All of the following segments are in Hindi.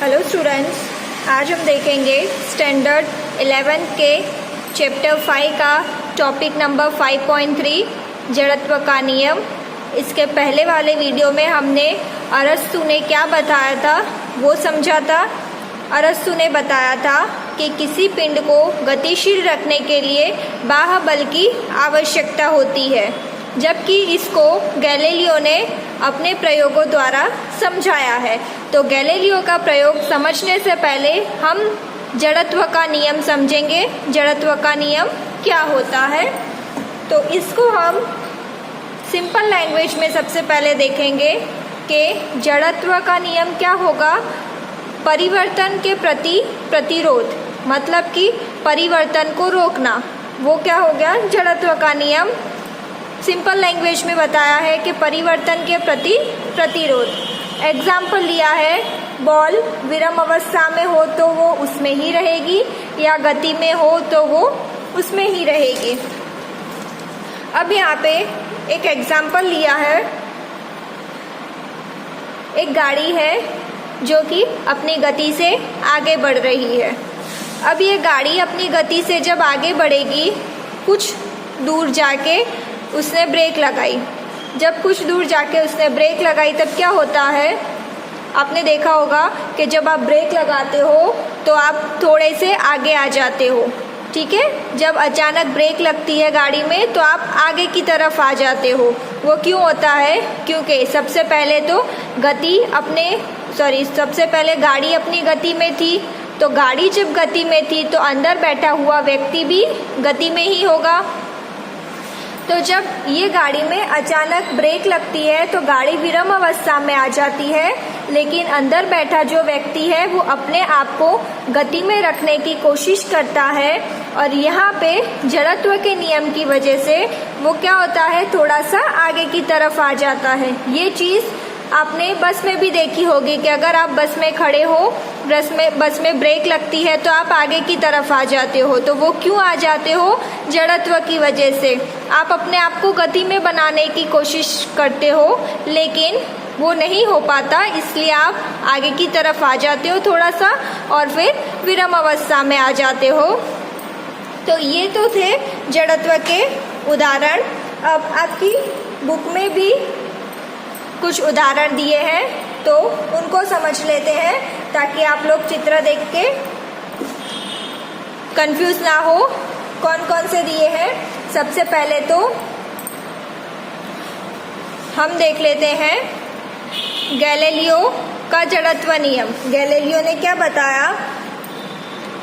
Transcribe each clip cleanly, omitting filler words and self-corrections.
हेलो स्टूडेंट्स, आज हम देखेंगे स्टैंडर्ड 11 के चैप्टर 5 का टॉपिक नंबर 5.3 जड़त्व का नियम। इसके पहले वाले वीडियो में हमने अरस्तु ने क्या बताया था वो समझा था। अरस्तु ने बताया था कि किसी पिंड को गतिशील रखने के लिए बाह्य बल की आवश्यकता होती है, जबकि इसको गैलीलियो ने अपने प्रयोगों द्वारा समझाया है। तो गैलीलियो का प्रयोग समझने से पहले हम जड़त्व का नियम समझेंगे। जड़त्व का नियम क्या होता है, तो इसको हम सिंपल लैंग्वेज में सबसे पहले देखेंगे कि जड़त्व का नियम क्या होगा। परिवर्तन के प्रति प्रतिरोध, मतलब कि परिवर्तन को रोकना, वो क्या हो गया जड़त्व का नियम। सिंपल लैंग्वेज में बताया है कि परिवर्तन के प्रति प्रतिरोध। एग्जाम्पल लिया है, बॉल विराम अवस्था में हो तो वो उसमें ही रहेगी, या गति में हो तो वो उसमें ही रहेगी। अब यहाँ पे एक एग्जाम्पल लिया है, एक गाड़ी है जो कि अपनी गति से आगे बढ़ रही है। अब ये गाड़ी अपनी गति से जब आगे बढ़ेगी, कुछ दूर जाके उसने ब्रेक लगाई। जब कुछ दूर जाके उसने ब्रेक लगाई तब क्या होता है, आपने देखा होगा कि जब आप ब्रेक लगाते हो तो आप थोड़े से आगे आ जाते हो, ठीक है। जब अचानक ब्रेक लगती है गाड़ी में तो आप आगे की तरफ आ जाते हो। वो क्यों होता है, क्योंकि सबसे पहले गाड़ी अपनी गति में थी। तो गाड़ी जब गति में थी तो अंदर बैठा हुआ व्यक्ति भी गति में ही होगा। तो जब ये गाड़ी में अचानक ब्रेक लगती है तो गाड़ी विराम अवस्था में आ जाती है, लेकिन अंदर बैठा जो व्यक्ति है वो अपने आप को गति में रखने की कोशिश करता है। और यहाँ पे जड़त्व के नियम की वजह से वो क्या होता है, थोड़ा सा आगे की तरफ आ जाता है। ये चीज़ आपने बस में भी देखी होगी कि अगर आप बस में खड़े हो, बस में ब्रेक लगती है तो आप आगे की तरफ आ जाते हो। तो वो क्यों आ जाते हो, जड़त्व की वजह से। आप अपने आप को गति में बनाने की कोशिश करते हो, लेकिन वो नहीं हो पाता, इसलिए आप आगे की तरफ आ जाते हो थोड़ा सा और फिर विराम अवस्था में आ जाते हो। तो ये तो थे जड़त्व के उदाहरण। अब आपकी बुक में भी कुछ उदाहरण दिए हैं तो उनको समझ लेते हैं, ताकि आप लोग चित्र देख के कंफ्यूज ना हो। कौन कौन से दिए हैं, सबसे पहले तो हम देख लेते हैं गैलीलियो का जड़त्व नियम। गैलीलियो ने क्या बताया,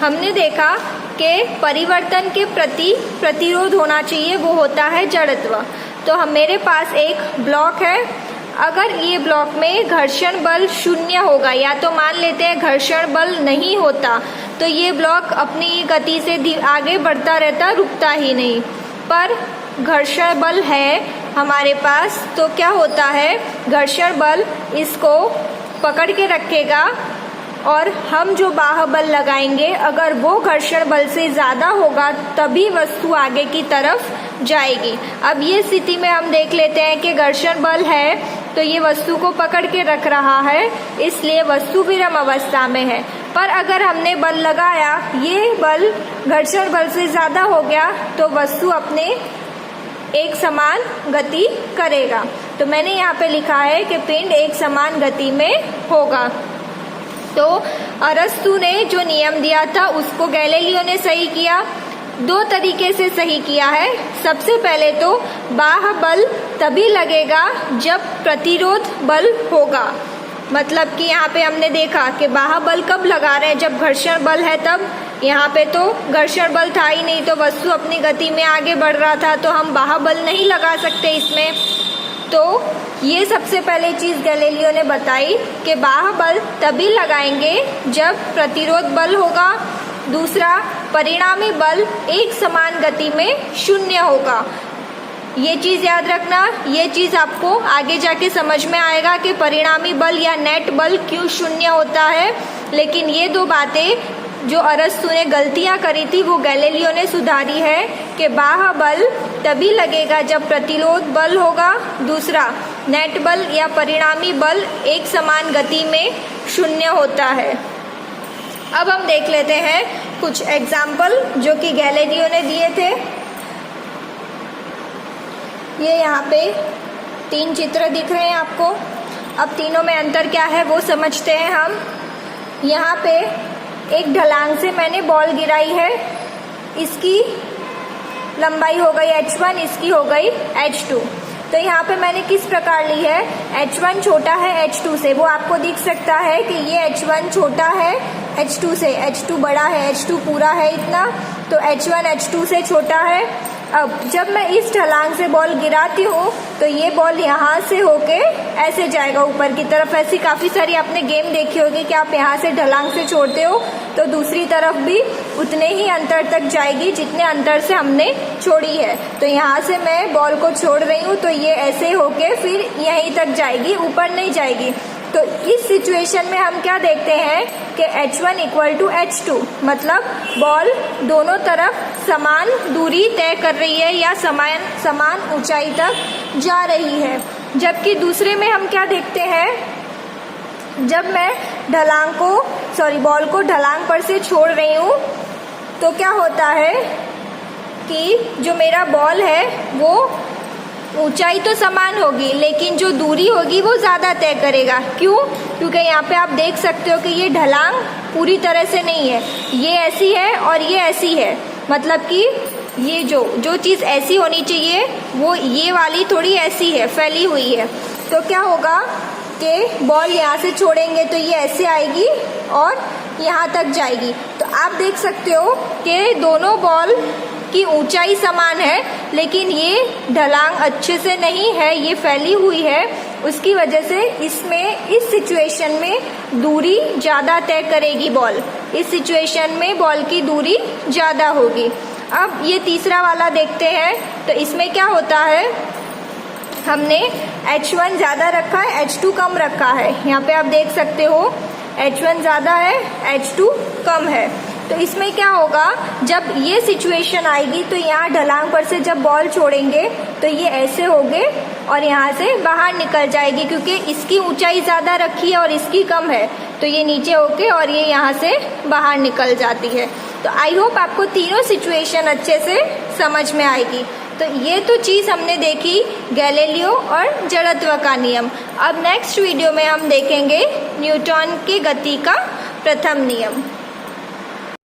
हमने देखा कि परिवर्तन के प्रति प्रतिरोध होना चाहिए, वो होता है जड़त्व। तो मेरे पास एक ब्लॉक है, अगर ये ब्लॉक में घर्षण बल शून्य होगा, या तो मान लेते हैं घर्षण बल नहीं होता, तो ये ब्लॉक अपनी गति से आगे बढ़ता रहता, रुकता ही नहीं। पर घर्षण बल है हमारे पास, तो क्या होता है, घर्षण बल इसको पकड़ के रखेगा और हम जो बाह्य बल लगाएंगे, अगर वो घर्षण बल से ज़्यादा होगा तभी वस्तु आगे की तरफ जाएगी। अब ये स्थिति में हम देख लेते हैं कि घर्षण बल है तो ये वस्तु को पकड़ के रख रहा है, इसलिए वस्तु विराम अवस्था में है। पर अगर हमने बल लगाया, ये बल घर्षण बल से ज़्यादा हो गया, तो वस्तु अपने एक समान गति करेगा। तो मैंने यहाँ पे लिखा है कि पिंड एक समान गति में होगा। तो अरस्तु ने जो नियम दिया था उसको गैलीलियो ने सही किया, दो तरीके से सही किया है। सबसे पहले तो बाह्य बल तभी लगेगा जब प्रतिरोध बल होगा, मतलब कि यहाँ पे हमने देखा कि बाह्य बल कब लगा रहे हैं, जब घर्षण बल है तब। यहाँ पे तो घर्षण बल था ही नहीं, तो वस्तु अपनी गति में आगे बढ़ रहा था, तो हम बाह्य बल नहीं लगा सकते इसमें। तो ये सबसे पहले चीज़ गैलीलियो ने बताई कि बाह्य बल तभी लगाएंगे जब प्रतिरोध बल होगा। दूसरा, परिणामी बल एक समान गति में शून्य होगा। ये चीज़ याद रखना, ये चीज़ आपको आगे जाके समझ में आएगा कि परिणामी बल या नेट बल क्यों शून्य होता है। लेकिन ये दो बातें जो अरस्तु ने गलतियां करी थी वो गैलीलियो ने सुधारी है कि बाह्य बल तभी लगेगा जब प्रतिरोध बल होगा। दूसरा, नेट बल या परिणामी बल एक समान गति में शून्य होता है। अब हम देख लेते हैं कुछ एग्जाम्पल जो कि गैलीलियो ने दिए थे। ये यहाँ पे 3 चित्र दिख रहे हैं आपको। अब तीनों में अंतर क्या है वो समझते हैं हम। यहाँ पे एक ढलान से मैंने बॉल गिराई है, इसकी लंबाई हो गई h1, इसकी हो गई h2। तो यहाँ पे मैंने किस प्रकार ली है, h1 छोटा है h2 से, वो आपको दिख सकता है कि ये h1 छोटा है h2 से, h2 बड़ा है, h2 पूरा है इतना, तो h1 h2 से छोटा है। अब जब मैं इस ढलान से बॉल गिराती हूँ तो ये बॉल यहाँ से होके ऐसे जाएगा ऊपर की तरफ। ऐसी काफ़ी सारी आपने गेम देखी होगी कि आप यहाँ से ढलान से छोड़ते हो तो दूसरी तरफ भी उतने ही अंतर तक जाएगी जितने अंतर से हमने छोड़ी है। तो यहाँ से मैं बॉल को छोड़ रही हूँ तो ये ऐसे होके फिर यहीं तक जाएगी, ऊपर नहीं जाएगी। तो इस सिचुएशन में हम क्या देखते हैं कि h1 इक्वल टू h2, मतलब बॉल दोनों तरफ समान दूरी तय कर रही है या समान ऊंचाई तक जा रही है। जबकि दूसरे में हम क्या देखते हैं, जब मैं बॉल को ढलान पर से छोड़ रही हूँ तो क्या होता है कि जो मेरा बॉल है वो ऊंचाई तो समान होगी लेकिन जो दूरी होगी वो ज़्यादा तय करेगा। क्यों? क्योंकि यहाँ पे आप देख सकते हो कि ये ढलान पूरी तरह से नहीं है, ये ऐसी है और ये ऐसी है। मतलब कि ये जो चीज़ ऐसी होनी चाहिए वो ये वाली थोड़ी ऐसी है, फैली हुई है। तो क्या होगा कि बॉल यहाँ से छोड़ेंगे तो ये ऐसे आएगी और यहाँ तक जाएगी। तो आप देख सकते हो कि दोनों बॉल की ऊंचाई समान है लेकिन ये ढलान अच्छे से नहीं है, ये फैली हुई है। उसकी वजह से इस सिचुएशन में दूरी ज़्यादा तय करेगी बॉल, इस सिचुएशन में बॉल की दूरी ज़्यादा होगी। अब ये तीसरा वाला देखते हैं तो इसमें क्या होता है, हमने h1 ज़्यादा रखा है, h2 कम रखा है। यहाँ पे आप देख सकते हो h1 ज़्यादा है, h2 कम है। तो इसमें क्या होगा, जब ये सिचुएशन आएगी तो यहाँ ढलान पर से जब बॉल छोड़ेंगे तो ये ऐसे होगे और यहाँ से बाहर निकल जाएगी, क्योंकि इसकी ऊंचाई ज़्यादा रखी है और इसकी कम है तो ये नीचे होके और ये यहाँ से बाहर निकल जाती है। तो आई होप आपको तीनों सिचुएशन अच्छे से समझ में आएगी। तो ये तो चीज़ हमने देखी गैलीलियो और जड़त्व का नियम। अब नेक्स्ट वीडियो में हम देखेंगे न्यूटन की गति का प्रथम नियम।